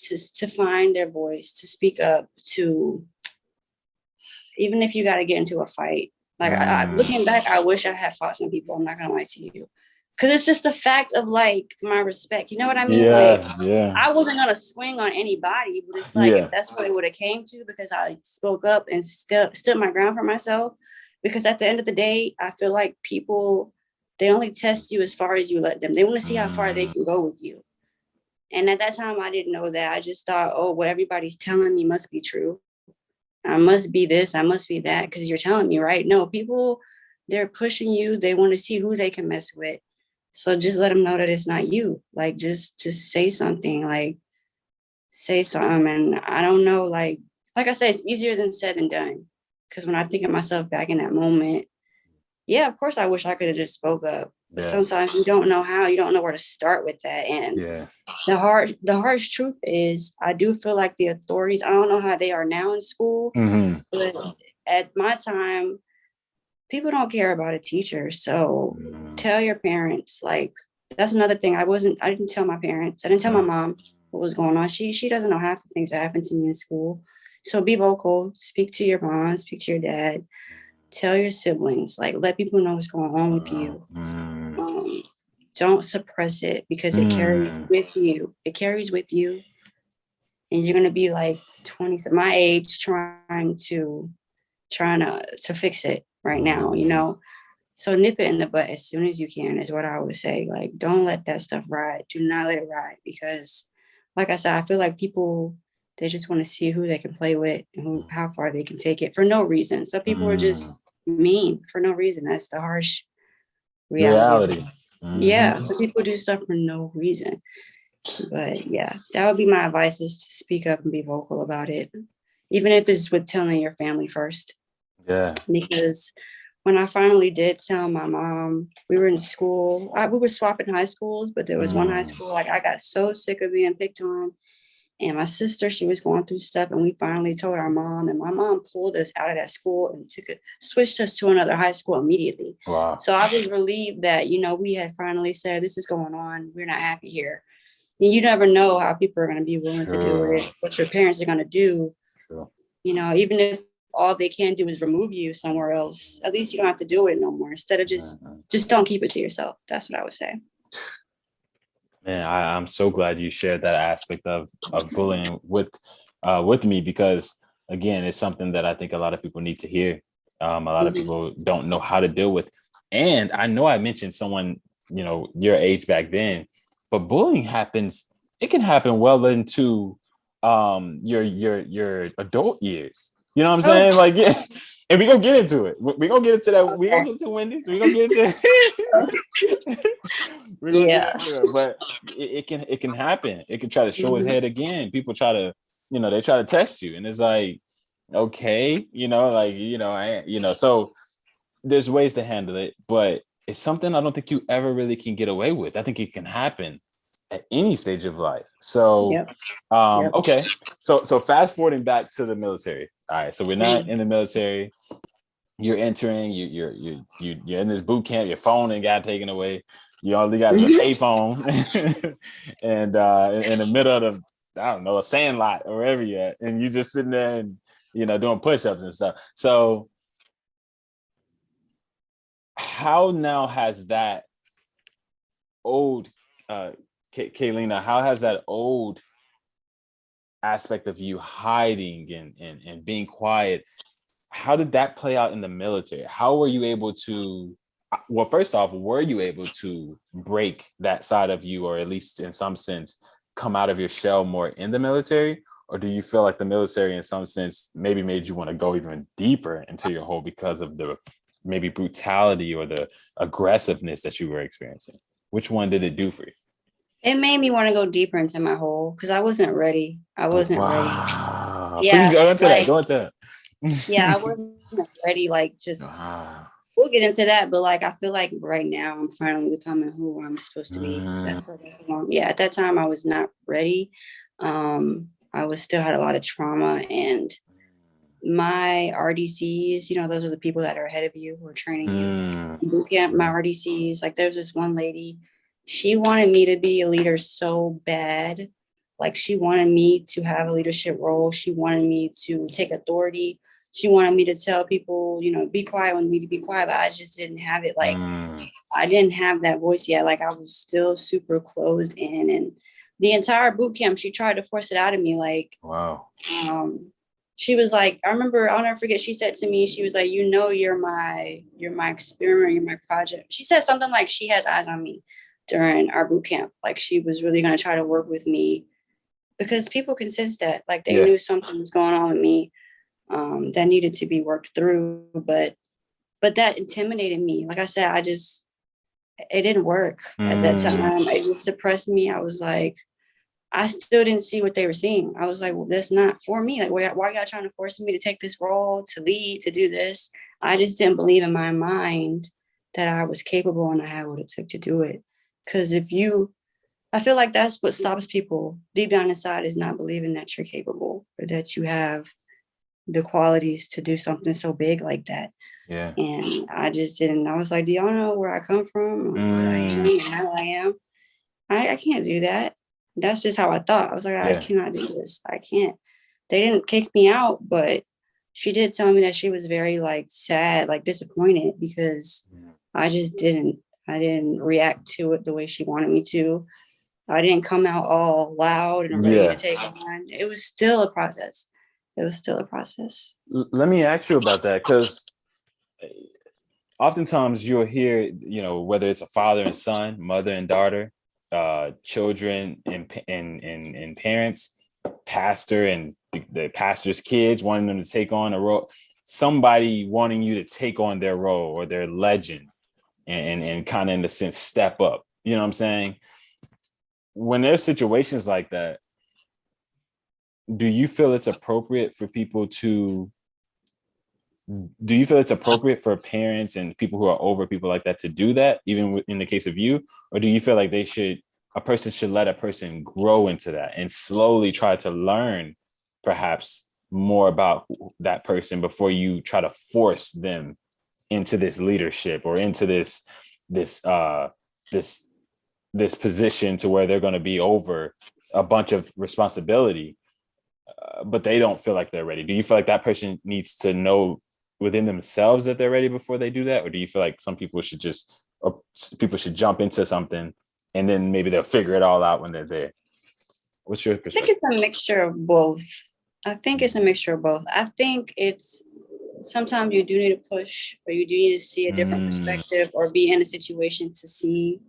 to find their voice, to speak up, to, even if you got to get into a fight. Like looking back, I wish I had fought some people. I'm not gonna lie to you, because it's just the fact of like my respect. You know what I mean? I wasn't gonna swing on anybody, but it's like if that's what it would have came to, because I spoke up and stood my ground for myself. Because at the end of the day, I feel like people, they only test you as far as you let them. They want to see how far they can go with you. And at that time, I didn't know that. I just thought, oh, what everybody's telling me must be true. I must be this, I must be that, because you're telling me, right? No, people, they're pushing you. They want to see who they can mess with. So just let them know that it's not you. Like, just say something, like say something. And I don't know, like I said, it's easier than said and done. Because when I think of myself back in that moment, yeah, of course, I wish I could have just spoke up. But sometimes you don't know how, you don't know where to start with that. And the harsh truth is, I do feel like the authorities, I don't know how they are now in school, but at my time, people don't care about a teacher. So tell your parents. Like, that's another thing. I didn't tell my parents. I didn't tell my mom what was going on. She doesn't know half the things that happened to me in school. So be vocal, speak to your mom, speak to your dad. Tell your siblings, like, let people know what's going on with you. Don't suppress it, because it carries with you. It carries with you. And you're going to be like 20, my age, trying to fix it right now, you know? So nip it in the butt as soon as you can is what I would say. Like, don't let that stuff ride. Do not let it ride, because like I said, I feel like people, they just want to see who they can play with and how far they can take it for no reason. Some people are just mean for no reason. That's the harsh reality. Yeah, so people do stuff for no reason. But yeah, that would be my advice, is to speak up and be vocal about it, even if it's with telling your family first. Because when I finally did tell my mom, we were in school, we were swapping high schools, but there was one high school, like, I got so sick of being picked on. And my sister, she was going through stuff, and we finally told our mom, and my mom pulled us out of that school and switched us to another high school immediately. Wow. So I was relieved that, you know, we had finally said, this is going on. We're not happy here. And you never know how people are going to be willing to do it, what your parents are going to do. You know, even if all they can do is remove you somewhere else, at least you don't have to do it no more. Instead of just don't keep it to yourself. That's what I would say. Man, I'm so glad you shared that aspect of bullying with me, because again, it's something that I think a lot of people need to hear. A lot of people don't know how to deal with. And I know I mentioned someone, you know, your age back then, but bullying happens. It can happen well into your adult years. You know what I'm saying? Like, yeah. And we're gonna get into it. We're gonna get into that. We're gonna get into Wendy's. We're gonna get into we're gonna get into it. But it can happen. It can try to show his head again. People try to, you know, they try to test you. And it's like, okay, you know, like, you know, so there's ways to handle it, but it's something I don't think you ever really can get away with. I think it can happen at any stage of life. So, okay. So fast forwarding back to the military. All right. So we're not in the military. You're entering, you're in this boot camp, your phone and got taken away. You only got your payphone and in the middle of the, I don't know, a sand lot or wherever you're at. And you just sitting there and, you know, doing push-ups and stuff. So how now has that old Kaylina, how has that old aspect of you hiding and being quiet, how did that play out in the military? How were you able to, well, first off, were you able to break that side of you, or at least in some sense come out of your shell more in the military? Or do you feel like the military in some sense maybe made you want to go even deeper into your hole because of the maybe brutality or the aggressiveness that you were experiencing? Which one did it do for you? It made me want to go deeper into my hole, because I wasn't ready. Ready. Yeah, please go into that. Yeah, I wasn't ready. Like, just we'll get into that, but like, I feel like right now I'm finally becoming who I'm supposed to be. That's long. Yeah, at that time I was not ready. I was still had a lot of trauma, and my RDCs, you know, those are the people that are ahead of you who are training you in boot camp. My RDCs, like, there's this one lady, she wanted me to be a leader so bad, Like, she wanted me to have a leadership role. She wanted me to take authority. She wanted me to tell people, you know, be quiet when we need to be quiet, but I just didn't have it. Like, I didn't have that voice yet. Like, I was still super closed in, and the entire boot camp, she tried to force it out of me. Like, wow. She was like, I remember, I'll never forget, she said to me, she was like, you know, you're my experiment, you're my project. She said something like she has eyes on me during our boot camp. Like, she was really going to try to work with me, because people can sense that. Like, they knew something was going on with me that needed to be worked through. But that intimidated me. Like I said, it didn't work at that time. It just suppressed me. I was like, I still didn't see what they were seeing. I was like, well, that's not for me. Like, why are y'all trying to force me to take this role, to lead, to do this? I just didn't believe in my mind that I was capable and I had what it took to do it. Because I feel like that's what stops people deep down inside, is not believing that you're capable or that you have the qualities to do something so big like that. Yeah. And I just didn't. I was like, do y'all know where I come from, or what I am and how I am? I can't do that. That's just how I thought. I was like, I cannot do this. I can't. They didn't kick me out, but she did tell me that she was very like sad, like disappointed, because I didn't react to it the way she wanted me to. I didn't come out all loud and ready to take on. It was still a process. Let me ask you about that, because oftentimes you'll hear, you know, whether it's a father and son, mother and daughter, children and parents, pastor and the pastor's kids wanting them to take on a role, somebody wanting you to take on their role or their legend and kind of, in a sense, step up. You know what I'm saying? When there's situations like that, do you feel it's appropriate for parents and people who are over people like that to do that, even in the case of you? Or do you feel like a person should let a person grow into that and slowly try to learn perhaps more about that person before you try to force them into this leadership or into this position to where they're going to be over a bunch of responsibility, but they don't feel like they're ready? Do you feel like that person needs to know within themselves that they're ready before they do that? Or do you feel like people should jump into something and then maybe they'll figure it all out when they're there? What's your perspective? I think it's a mixture of both. I think it's sometimes you do need to push, or you do need to see a different perspective, or be in a situation to see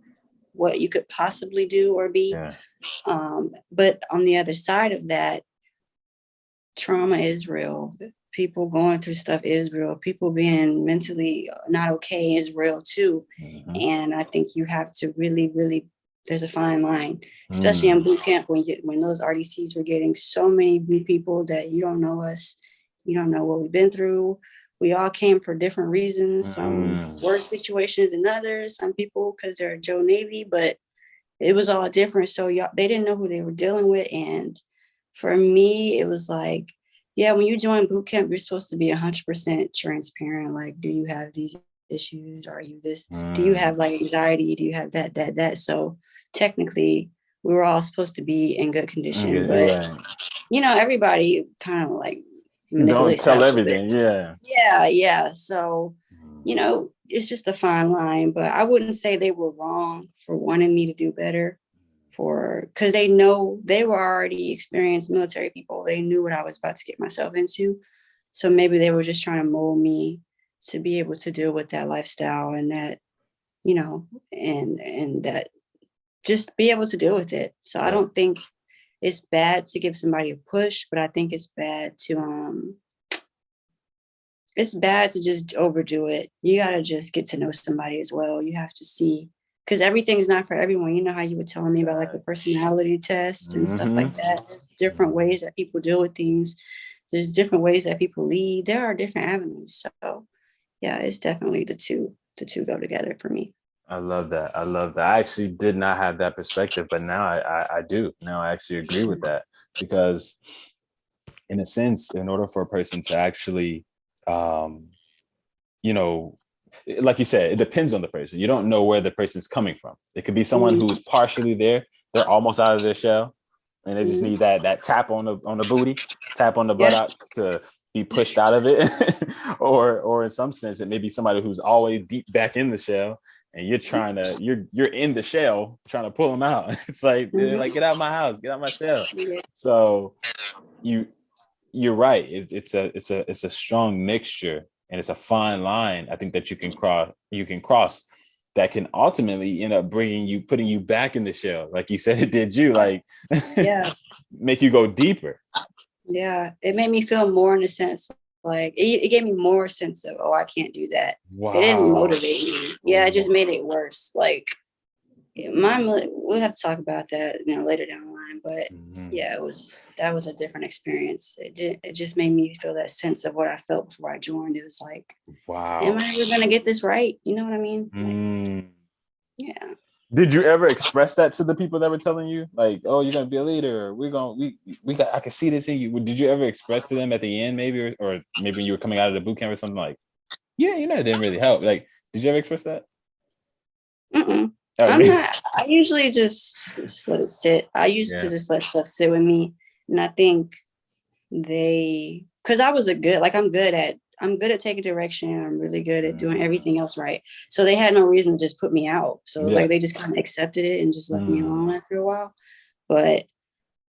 what you could possibly do or be. But on the other side of that, trauma is real. People going through stuff is real. People being mentally not okay is real too. And I think you have to really, really, there's a fine line, especially in boot camp, when those RDCs were getting so many new people that you don't know us, you don't know what we've been through. We all came for different reasons, some worse situations than others, some people because they're Joe Navy, but it was all different. So they didn't know who they were dealing with. And for me, it was like, yeah, when you join boot camp, you're supposed to be 100% transparent. Like, do you have these issues? Are you this? Do you have like anxiety? Do you have that? So technically, we were all supposed to be in good condition. But, you know, everybody kind of like don't tell everything. Yeah. So, you know, it's just a fine line. But I wouldn't say they were wrong for wanting me to do better. Because they know, they were already experienced military people. They knew what I was about to get myself into. So maybe they were just trying to mold me to be able to deal with that lifestyle and that, you know, and that just be able to deal with it. So I don't think it's bad to give somebody a push, but I think it's bad to just overdo it. You got to just get to know somebody as well. You have to see, because everything's not for everyone. You know how you were telling me about like the personality test and stuff like that. There's different ways that people deal with things. There's different ways that people lead. There are different avenues. So yeah, it's definitely the two go together for me. I love that. I actually did not have that perspective, but now I do. Now I actually agree with that, because in a sense, in order for a person to actually, you know, like you said, it depends on the person. You don't know where the person's coming from. It could be someone who's partially there. They're almost out of their shell. and they just need that tap on the booty, tap on the Yeah. buttocks to be pushed out of it. or in some sense, it may be somebody who's always deep back in the shell, and you're in the shell trying to pull them out. It's like, like, get out of my house, get out of my shell. Yeah. So you're right. It's a strong mixture, and it's a fine line, I think, that you can cross that can ultimately end up putting you back in the shell, like you said it did you, like, Yeah. make you go deeper. Yeah, it made me feel more in a sense, like it gave me more sense of, oh, I can't do that. Wow. It didn't motivate me. Yeah, it just made it worse. Like, we'll have to talk about that, later down the line. But yeah, that was a different experience. It just made me feel that sense of what I felt before I joined. It was like, wow, am I ever gonna get this right? You know what I mean? Like, yeah. Did you ever express that to the people that were telling you, like, oh, you're gonna be a leader, we got, I can see this in you? Did you ever express to them at the end, maybe, or maybe when you were coming out of the boot camp or something, like, yeah, it didn't really help? Like, did you ever express that? I'm really? not. I usually just let it sit. I used to just let stuff sit with me, and I think because I was I'm good at taking direction. I'm really good at doing everything else right. So they had no reason to just put me out. So it was like they just kind of accepted it and just left me alone after a while. But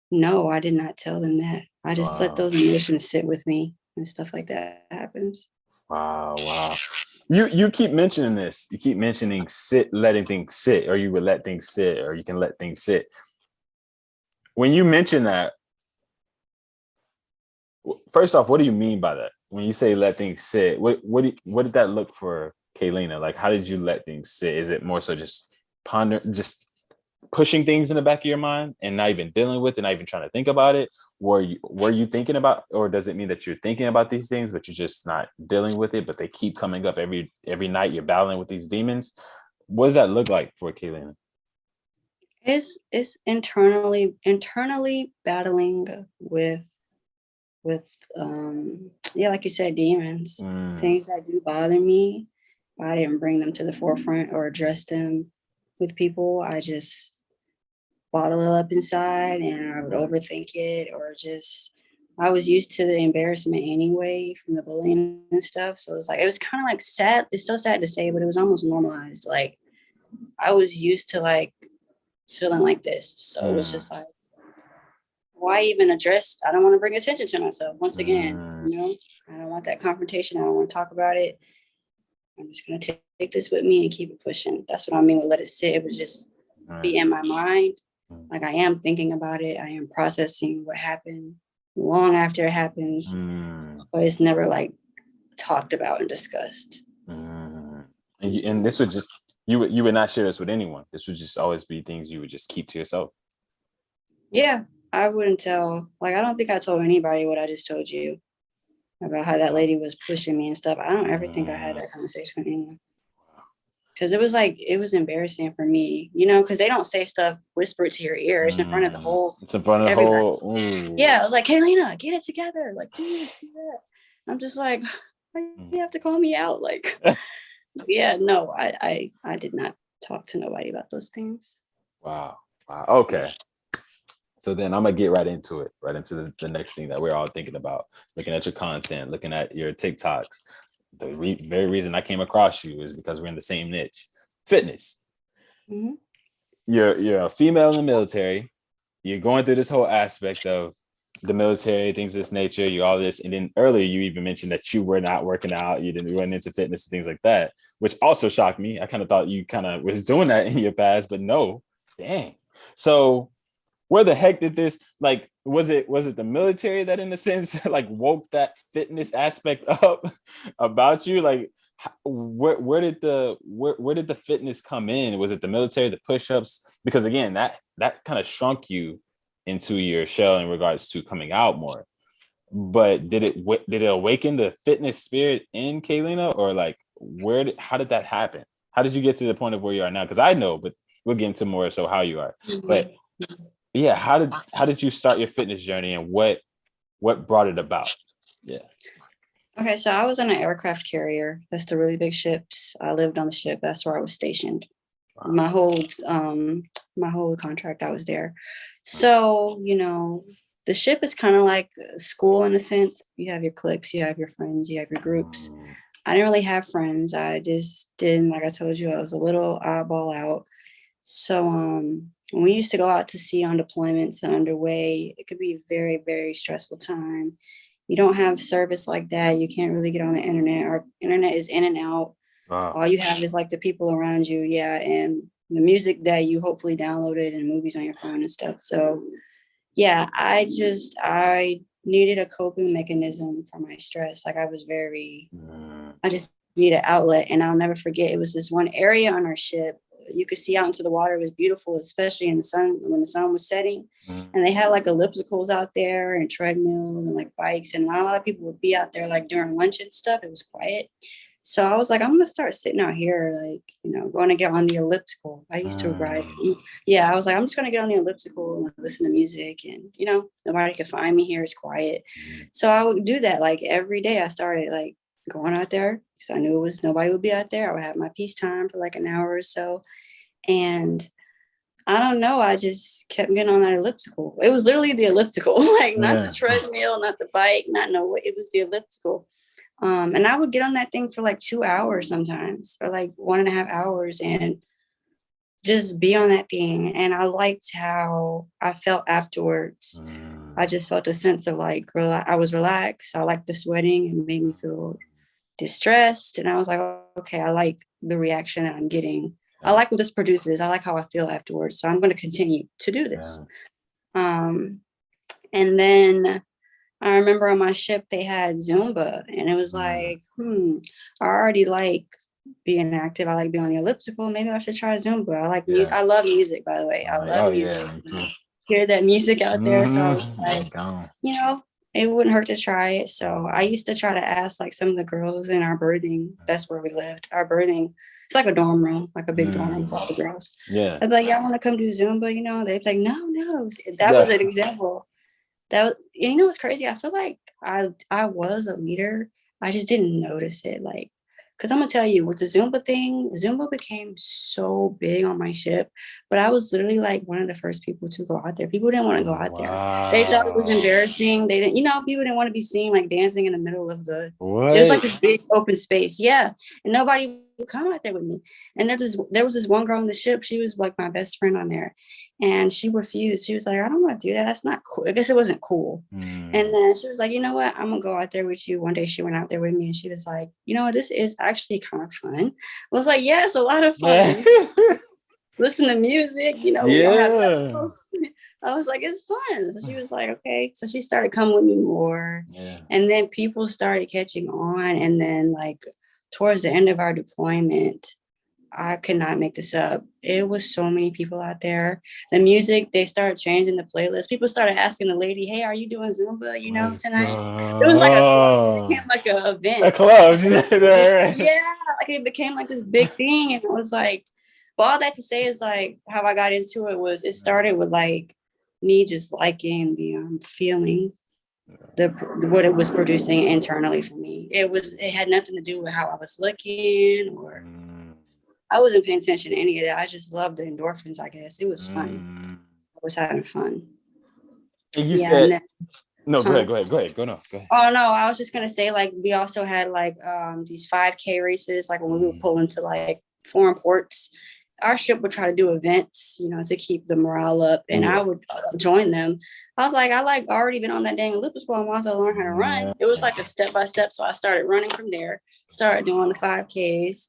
no, I did not tell them that. I just let those emotions sit with me, and stuff like that happens. Wow. You keep mentioning this. You keep mentioning letting things sit, or you would let things sit, or you can let things sit. When you mention that, first off, what do you mean by that? When you say let things sit, what did that look for Kaylina? Like, how did you let things sit? Is it more so just just pushing things in the back of your mind and not even dealing with it, not even trying to think about it? Were you thinking about, or does it mean that you're thinking about these things, but you're just not dealing with it, but they keep coming up every night? You're battling with these demons. What does that look like for Kaylina? It's internally battling with like you said, demons, things that do bother me. I didn't bring them to the forefront or address them with people. I just bottle it up inside, and I would overthink it, or just, I was used to the embarrassment anyway from the bullying and stuff. So it was kind of like sad. It's so sad to say, but it was almost normalized. Like, I was used to like feeling like this. So it was just like, why even address? I don't want to bring attention to myself once again. I don't want that confrontation. I don't want to talk about it. I'm just going to take this with me and keep it pushing. That's what I mean with let it sit. It would just be in my mind. Like, I am thinking about it. I am processing what happened long after it happens, but it's never like talked about and discussed. And this would just, you would not share this with anyone. This would just always be things you would just keep to yourself. Yeah, I wouldn't tell. Like, I don't think I told anybody what I just told you about how that lady was pushing me and stuff. I don't ever think I had that conversation with anyone. Because it was embarrassing for me, because they don't say stuff whispered to your ear. It's in front of the whole. It's in front of the whole. Yeah, I was like, Kaylina, get it together. Like, do this, do that. I'm just like, you have to call me out. Like, yeah, no, I did not talk to nobody about those things. Wow. Okay. So then I'm gonna get right into the next thing that we're all thinking about, looking at your content, looking at your TikToks. The very reason I came across you is because we're in the same niche, fitness. You're a female in the military. You're going through this whole aspect of the military, things of this nature, you all this. And then earlier you even mentioned that you were not working out, you weren't into fitness and things like that, which also shocked me. I kind of thought you kind of was doing that in your past, but no, dang. So where the heck did this, like, was it the military that in a sense like woke that fitness aspect up about you? Like, where did the fitness come in? Was it the military, the push-ups? Because again, that kind of shrunk you into your shell in regards to coming out more. But did it awaken the fitness spirit in Kaylina, or like how did that happen? How did you get to the point of where you are now? Because I know, but we'll get into more so how you are. But yeah, how did you start your fitness journey, and what brought it about? Yeah. Okay, so I was on an aircraft carrier. That's the really big ships. I lived on the ship. That's where I was stationed. my whole contract I was there. So, you know, the ship is kind of like school in a sense. You have your cliques, you have your friends, you have your groups. I didn't really have friends. I just didn't, like I told you, I was a little oddball out. So when we used to go out to sea on deployments and underway, it could be a very, very stressful time. You don't have service like that. You can't really get on the internet. Our internet is in and out. Wow. All you have is like the people around you, yeah, and the music that you hopefully downloaded and movies on your phone and stuff. So yeah, I needed a coping mechanism for my stress. Like I just needed an outlet. And I'll never forget, it was this one area on our ship. You could see out into the water. It was beautiful, especially in the sun, when the sun was setting. And they had like ellipticals out there and treadmills and like bikes. And not a lot of people would be out there like during lunch and stuff. It was quiet. So I was like, I'm going to start sitting out here, like, you know, going to get on the elliptical. I used to ride. Yeah, I was like, I'm just going to get on the elliptical and listen to music. And, you know, nobody could find me here. It's quiet. So I would do that like every day. I started like going out there because I knew it was nobody would be out there. I would have my peace time for like an hour or so. And I don't know, I just kept getting on that elliptical. It was literally the elliptical, like not the treadmill, not the bike, it was the elliptical. And I would get on that thing for like 2 hours sometimes, or like 1.5 hours, and just be on that thing. And I liked how I felt afterwards. I just felt a sense of like, I was relaxed. I liked the sweating. It made me feel distressed. And I was like, okay, I like the reaction that I'm getting. I like what this produces. I like how I feel afterwards. So I'm going to continue to do this. And then I remember on my ship, they had Zumba, and it was like, I already like being active. I like being on the elliptical. Maybe I should try Zumba. I like music. I love music, by the way. I love music. Hear that music out there. So I was like, you know, it wouldn't hurt to try it. So I used to try to ask like some of the girls in our berthing. That's where we lived. Our berthing, it's like a dorm room, like a big dorm room for all the girls. Yeah. I'd be like, y'all want to come do Zumba? You know, they'd be like, no. That was an example. That was, you know what's crazy? I feel like I was a leader. I just didn't notice it. Like, because I'm gonna tell you, with the Zumba thing, Zumba became so big on my ship, but I was literally like one of the first people to go out there. People didn't want to go out there. They thought it was embarrassing. They didn't, you know, people didn't want to be seen like dancing in the middle of the. It was like this big open space, yeah, and nobody would come out there with me. And there was this one girl on the ship. She was like my best friend on there, and she refused. She was like, I don't want to do that. That's not cool. I guess it wasn't cool. And then she was like, you know what? I'm gonna go out there with you. One day she went out there with me, and she was like, you know what? This is actually kind of fun. I was like, yeah, it's a lot of fun. Listen to music, you know. We don't have I was like, it's fun. So she was like, okay. So she started coming with me more, and then people started catching on. And then like towards the end of our deployment, I could not make this up. It was so many people out there. The music, they started changing the playlist. People started asking the lady, hey, are you doing Zumba, you know, tonight? It was like a club. It became like an event. A club. Yeah, like it became like this big thing. And it was like, but all that to say is like how I got into it was, it started with like me just liking the feeling, what it was producing internally for me. It had nothing to do with how I was looking, or I wasn't paying attention to any of that. I just loved the endorphins, I guess. It was fun. I was having fun. And you said, no, go ahead. Go ahead. Oh, no, I was just going to say, like, we also had, like, these 5K races, like, when we would pull into, like, foreign ports. Our ship would try to do events, you know, to keep the morale up, and I would join them. I was like, I like already been on that dang elliptical. I want to learn how to run. It was like a step by step. So I started running from there, started doing the 5Ks.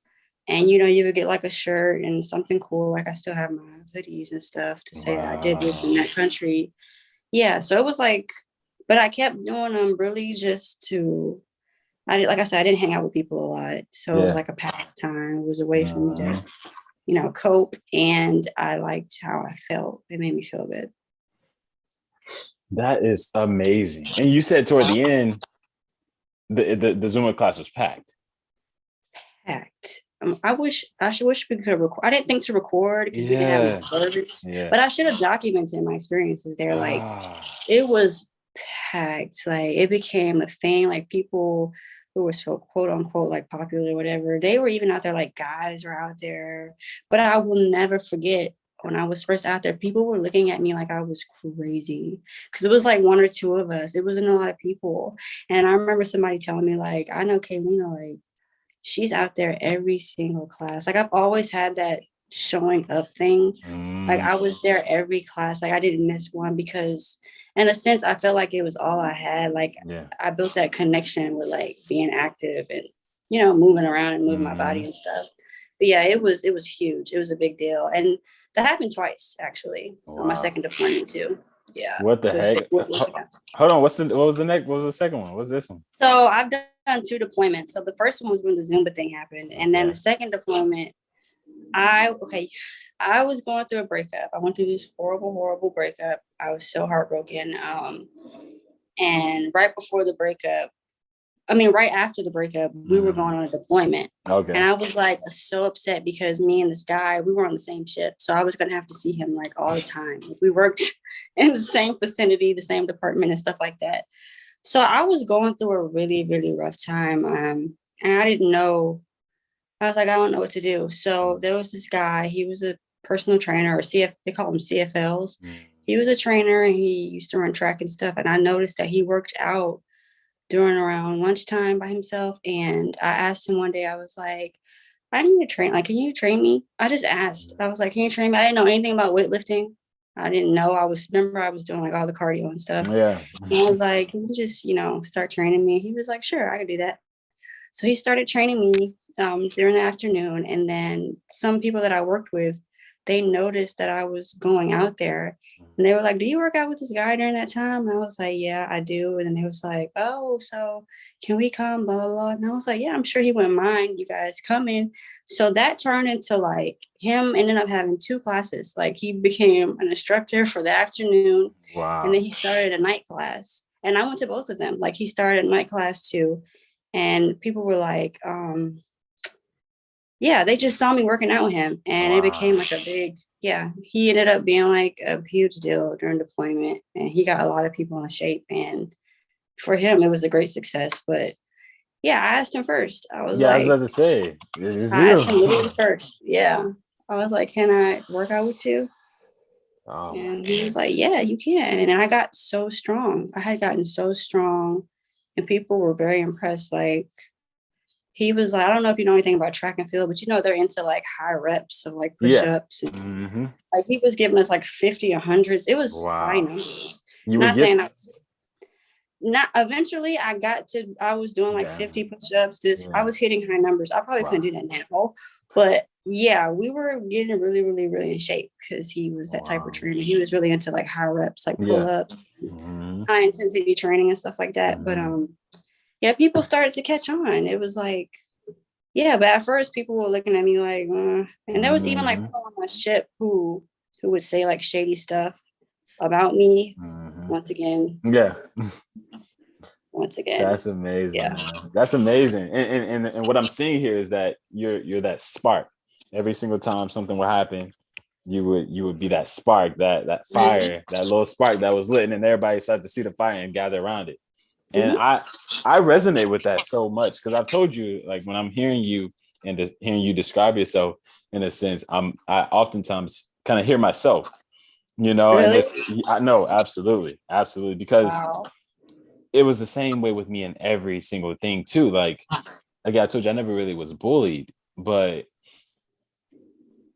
And, you know, you would get like a shirt and something cool. Like I still have my hoodies and stuff to say that I did this in that country. Yeah. So it was like, but I kept doing them really just to, like I said, I didn't hang out with people a lot. So it was like a pastime. It was a way for me to, you know, cope. And I liked how I felt. It made me feel good. That is amazing. And you said toward the end, the Zumba class was packed. Packed. I wish we could record. I didn't think to record because we didn't have much service. But I should have documented my experiences there. Like it was packed. Like it became a thing. Like people who were so quote unquote like popular or whatever. They were even out there, like guys were out there. But I will never forget when I was first out there, people were looking at me like I was crazy because it was like one or two of us. It wasn't a lot of people. And I remember somebody telling me, like, I know Kaylina, like, she's out there every single class. Like, I've always had that showing up thing. Like, I was there every class. Like, I didn't miss one because, in a sense, I felt like it was all I had. Like, I built that connection with like being active and, you know, moving around and moving my body and stuff. But yeah, it was huge. It was a big deal. And that happened twice, actually, on my second deployment too. Yeah. What the heck? Hold on. What was the second one? What's this one? So I've done 2 deployments. So the first one was when the Zumba thing happened. And then the second deployment, I was going through a breakup. I went through this horrible breakup. I was so heartbroken. And right after the breakup, we were going on a deployment. Okay. And I was like so upset because me and this guy, we were on the same ship. So I was going to have to see him like all the time. We worked in the same vicinity, the same department and stuff like that. So I was going through a really, really rough time. And I didn't know. I was like, I don't know what to do. So there was this guy, he was a personal trainer, or they call them CFLs. He was a trainer and he used to run track and stuff. And I noticed that he worked out during around lunchtime by himself. And I asked him one day, I was like, I need to train. Like, can you train me? I just asked. I was like, can you train me? I didn't know anything about weightlifting. I didn't know. I was doing like all the cardio and stuff. Yeah. And I was like, can you just, start training me? He was like, sure, I could do that. So he started training me during the afternoon. And then some people that I worked with, they noticed that I was going out there and they were like, do you work out with this guy during that time? And I was like, yeah, I do. And then they was like, oh, so can we come, blah, blah, blah. And I was like, yeah, I'm sure he wouldn't mind you guys coming. So that turned into like him ended up having 2 classes. Like he became an instructor for the afternoon. Wow. And then he started a night class. And I went to both of them. Like he started a night class too. And people were like, they just saw me working out with him. And it became like a big, he ended up being like a huge deal during deployment. And he got a lot of people in shape. And for him, it was a great success. But I asked him first. I was I was about to say. I asked him literally first. Yeah. I was like, can I work out with you? Oh, and he was like, yeah, you can. And I got so strong. I had gotten so strong. And people were very impressed. Like, he was like, I don't know if you know anything about track and field, but they're into like high reps of like push-ups. And, like he was giving us like 50 or hundreds. It was high numbers. Eventually I was doing like 50 push-ups. I was hitting high numbers. I probably couldn't do that now. But we were getting really, really, really in shape because he was that type of trainer. He was really into like high reps, like pull-ups, high intensity training and stuff like that. But people started to catch on. It was like, but at first people were looking at me like, and there was even like people on my ship who would say like shady stuff about me. Once again. That's amazing. Man. That's amazing. And what I'm seeing here is that you're that spark. Every single time something would happen, you would be that spark, that fire, that little spark that was lit, and then everybody started to see the fire and gather around it. And I resonate with that so much because I've told you, like when I'm hearing you and hearing you describe yourself in a sense, I oftentimes kind of hear myself, Really? and I know absolutely because it was the same way with me in every single thing too. Like again, I told you I never really was bullied, but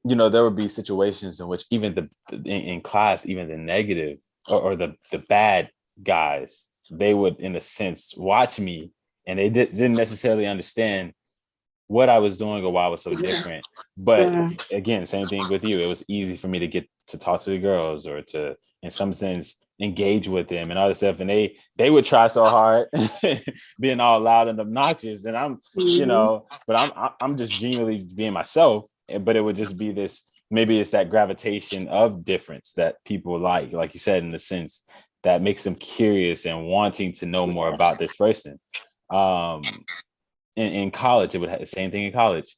there would be situations in which even in class, even the negative or the bad guys, they would, in a sense, watch me, and they didn't necessarily understand what I was doing or why I was so different. But again, same thing with you. It was easy for me to get to talk to the girls or to, in some sense, engage with them and all this stuff. And they would try so hard, being all loud and obnoxious. And I'm, but I'm just genuinely being myself. But it would just be this. Maybe it's that gravitation of difference that people like you said, in the sense that makes them curious and wanting to know more about this person. In college, it would have the same thing in college.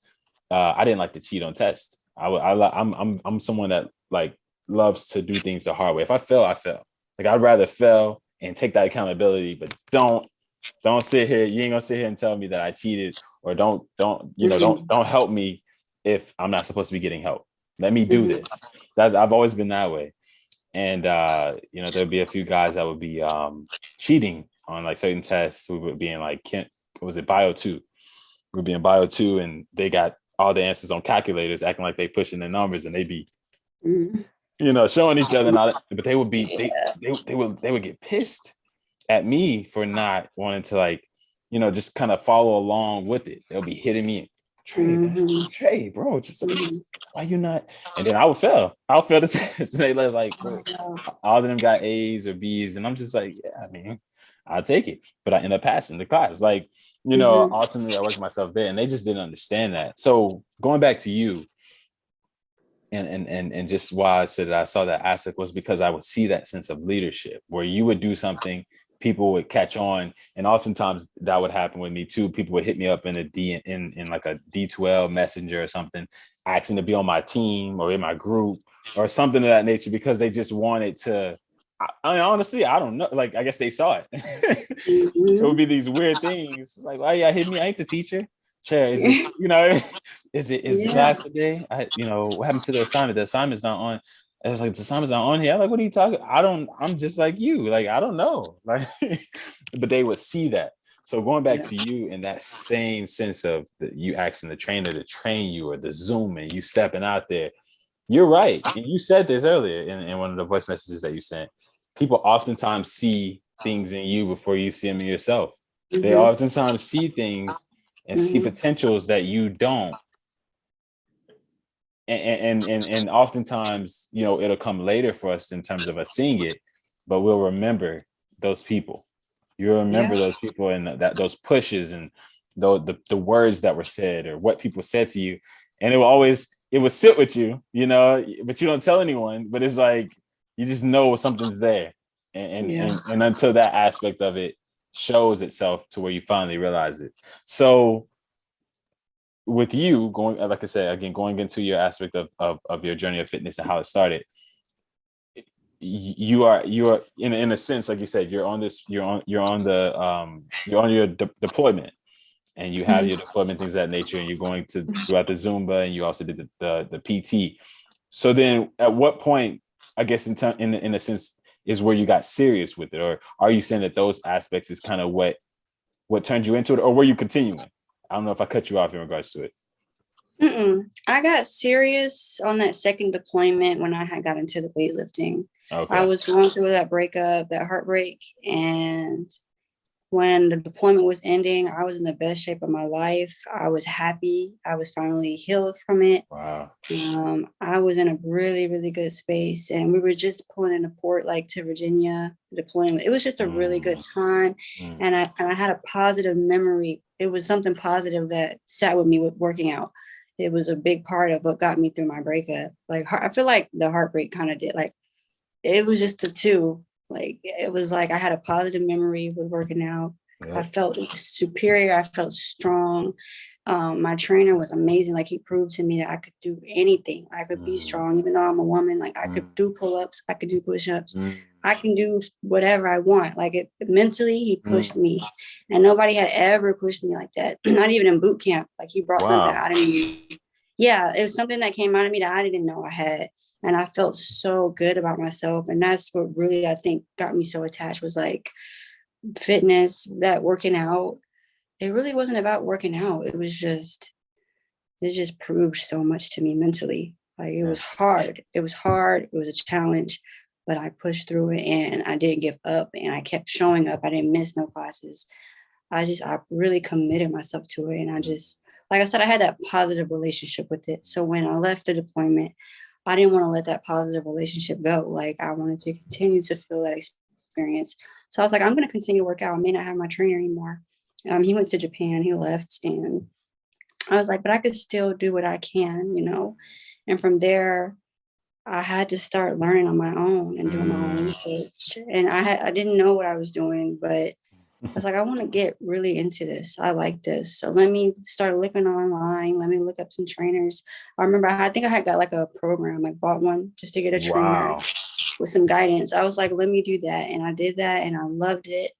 I didn't like to cheat on tests. I'm someone that like loves to do things the hard way. If I fail, I fail. Like I'd rather fail and take that accountability, but don't Don't sit here. You ain't gonna sit here and tell me that I cheated, or don't help me if I'm not supposed to be getting help. Let me do this. I've always been that way. And there'd be a few guys that would be cheating on like certain tests. We would be in like was it bio 2? We'd be in bio 2 and they got all the answers on calculators, acting like they pushing the numbers, and they'd be showing each other and all that. But they would be they would get pissed at me for not wanting to, like, just kind of follow along with it. They'll be hitting me, Trey, bro, just why you not? And then I'll fail the test. They like, all of them got A's or B's, and I'm just like, yeah, I mean, I'll take it. But I end up passing the class. Like, ultimately I worked myself there, and they just didn't understand that. So going back to you, and just why I said that I saw that aspect was because I would see that sense of leadership where you would do something, people would catch on, and oftentimes that would happen with me too. People would hit me up in like a D12 messenger or something, asking to be on my team or in my group or something of that nature, because they just wanted to. I mean, honestly, I don't know. Like, I guess they saw it. It would be these weird things like, why y'all hit me? I ain't the teacher. Chair, is it, is the class today? What happened to the assignment? The assignment's not on. I was like, the assignment's not on here. I'm like, what are you talking? I'm just like you. Like, I don't know. Like, but they would see that. So going back to you in that same sense of you asking the trainer to train you, or the Zoom, and you stepping out there, you're right. And you said this earlier in one of the voice messages that you sent. People oftentimes see things in you before you see them in yourself. They oftentimes see things and see potentials that you don't. And oftentimes, it'll come later for us in terms of us seeing it, but we'll remember those people. You'll remember those people, and those pushes, and the words that were said, or what people said to you. And it would sit with you, but you don't tell anyone, but it's like, you just know something's there. And until that aspect of it shows itself to where you finally realize it. So with you going, like I said, again, going into your aspect of your journey of fitness and how it started, you are in a sense, like you said, you're on your deployment, and you have your deployment, things of that nature, and you're going throughout the Zumba, and you also did the PT. So then at what point, I guess in a sense, is where you got serious with it? Or are you saying that those aspects is kind of what turned you into it, or were you continuing? I don't know if I cut you off in regards to it. I got serious on that second deployment when I had got into the weightlifting. Okay. I was going through that breakup, that heartbreak. And when the deployment was ending, I was in the best shape of my life. I was happy. I was finally healed from it. Wow. I was in a really, really good space. And we were just pulling into port, like to Virginia, deploying. It was just a really good time. And I had a positive memory. It was something positive that sat with me with working out. It was a big part of what got me through my breakup. Like, I feel like the heartbreak kind of did, like, it was just the two. Like, it was like I had a positive memory with working out. I felt superior. I felt strong. My trainer was amazing. Like, he proved to me that I could do anything. I could be strong, even though I'm a woman. Like, I could do pull-ups. I could do push-ups. I can do whatever I want. Like, mentally, he pushed me. And nobody had ever pushed me like that. Not even in boot camp. Like, he brought something out of me. Yeah, it was something that came out of me that I didn't know I had. And I felt so good about myself. And that's what really, I think, got me so attached, was like fitness, that working out. It really wasn't about working out. It just proved so much to me mentally. Like, it was hard. It was hard. It was a challenge, but I pushed through it, and I didn't give up, and I kept showing up. I didn't miss no classes. I really committed myself to it. And I just, like I said, I had that positive relationship with it. So when I left the deployment, I didn't want to let that positive relationship go. Like, I wanted to continue to feel that experience. So I was like, I'm going to continue to work out. I may not have my trainer anymore. He went to Japan, he left, and I was like, but I could still do what I can, And from there, I had to start learning on my own and doing my own research. And I didn't know what I was doing, but I was like, I want to get really into this. I like this. So let me start looking online. Let me look up some trainers. I remember, I think I had got like a program, like bought one just to get a trainer with some guidance. I was like, let me do that. And I did that, and I loved it.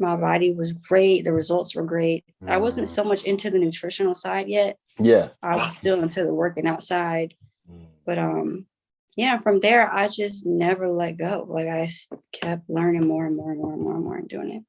My body was great. The results were great. I wasn't so much into the nutritional side yet. Yeah. I was still into the working outside. But yeah, from there, I just never let go. Like I kept learning more and more and more and more and more and doing it.